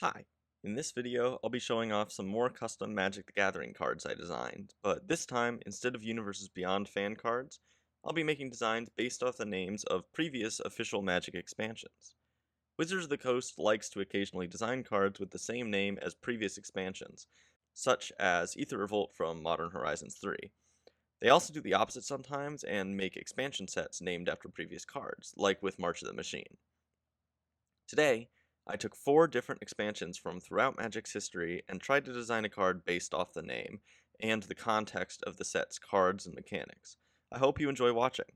Hi, in this video I'll be showing off some more custom Magic the Gathering cards I designed, but this time, instead of Universes Beyond fan cards, I'll be making designs based off the names of previous official Magic expansions. Wizards of the Coast likes to occasionally design cards with the same name as previous expansions, such as Aether Revolt from Modern Horizons 3. They also do the opposite sometimes and make expansion sets named after previous cards, like with March of the Machine. Today, I took 4 different expansions from throughout Magic's history and tried to design a card based off the name and the context of the set's cards and mechanics. I hope you enjoy watching.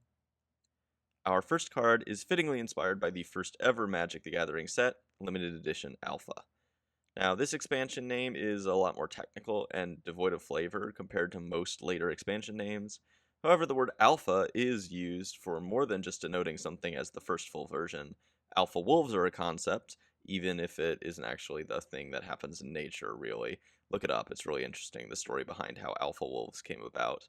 Our first card is fittingly inspired by the first ever Magic the Gathering set, limited edition Alpha. Now, this expansion name is a lot more technical and devoid of flavor compared to most later expansion names. However, the word alpha is used for more than just denoting something as the first full version. Alpha wolves are a concept, even if it isn't actually the thing that happens in nature, really. Look it up, it's really interesting, the story behind how alpha wolves came about.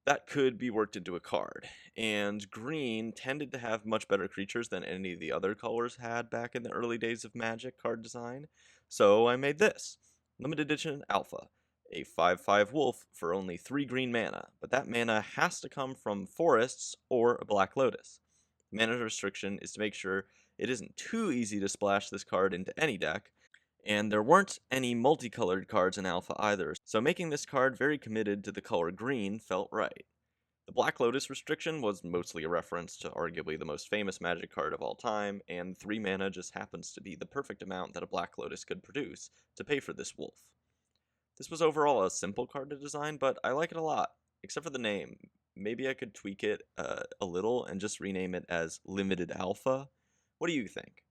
That could be worked into a card, and green tended to have much better creatures than any of the other colors had back in the early days of Magic card design, so I made this. Limited Edition Alpha, a 5/5 wolf for only 3 green mana, but that mana has to come from forests or a Black Lotus. The mana restriction is to make sure it isn't too easy to splash this card into any deck, and there weren't any multicolored cards in Alpha either, so making this card very committed to the color green felt right. The Black Lotus restriction was mostly a reference to arguably the most famous Magic card of all time, and 3 mana just happens to be the perfect amount that a Black Lotus could produce to pay for this wolf. This was overall a simple card to design, but I like it a lot, except for the name. Maybe I could tweak it a little and just rename it as Limited Alpha. What do you think?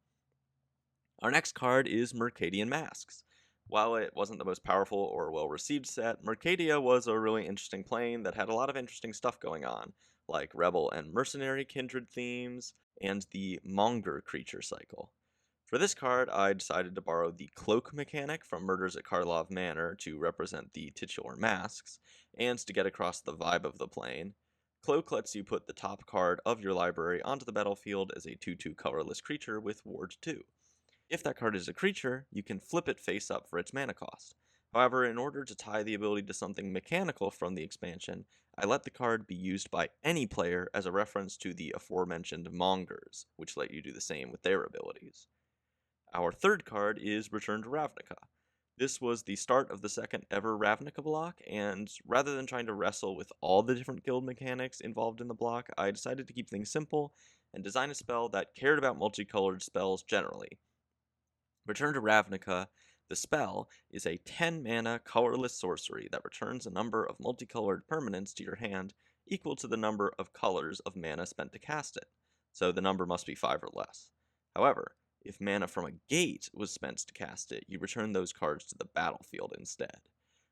Our next card is Mercadian Masks. While it wasn't the most powerful or well-received set, Mercadia was a really interesting plane that had a lot of interesting stuff going on, like Rebel and Mercenary kindred themes, and the Monger creature cycle. For this card, I decided to borrow the Cloak mechanic from Murders at Karlov Manor to represent the titular masks, and to get across the vibe of the plane. Cloak lets you put the top card of your library onto the battlefield as a 2/2 colorless creature with Ward 2. If that card is a creature, you can flip it face up for its mana cost. However, in order to tie the ability to something mechanical from the expansion, I let the card be used by any player as a reference to the aforementioned Mongers, which let you do the same with their abilities. Our third card is Return to Ravnica. This was the start of the second ever Ravnica block, and rather than trying to wrestle with all the different guild mechanics involved in the block, I decided to keep things simple and design a spell that cared about multicolored spells generally. Return to Ravnica, the spell, is a 10 mana colorless sorcery that returns a number of multicolored permanents to your hand equal to the number of colors of mana spent to cast it, so the number must be 5 or less. However, if mana from a gate was spent to cast it, you return those cards to the battlefield instead.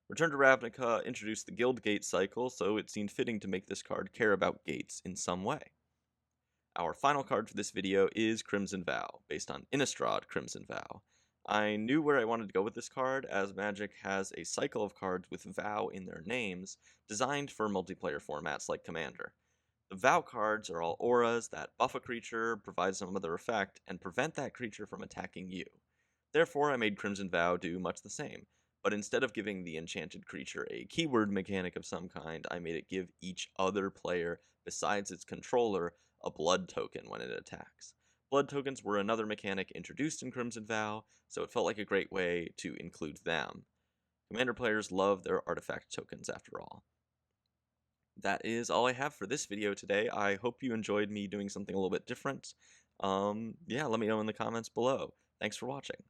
Return to Ravnica introduced the Guild Gate cycle, so it seemed fitting to make this card care about gates in some way. Our final card for this video is Crimson Vow, based on Innistrad Crimson Vow. I knew where I wanted to go with this card, as Magic has a cycle of cards with Vow in their names, designed for multiplayer formats like Commander. The Vow cards are all auras that buff a creature, provide some other effect, and prevent that creature from attacking you. Therefore, I made Crimson Vow do much the same, but instead of giving the enchanted creature a keyword mechanic of some kind, I made it give each other player, besides its controller, a blood token when it attacks. Blood tokens were another mechanic introduced in Crimson Vow, so it felt like a great way to include them. Commander players love their artifact tokens after all. That is all I have for this video today. I hope you enjoyed me doing something a little bit different. Yeah, let me know in the comments below. Thanks for watching.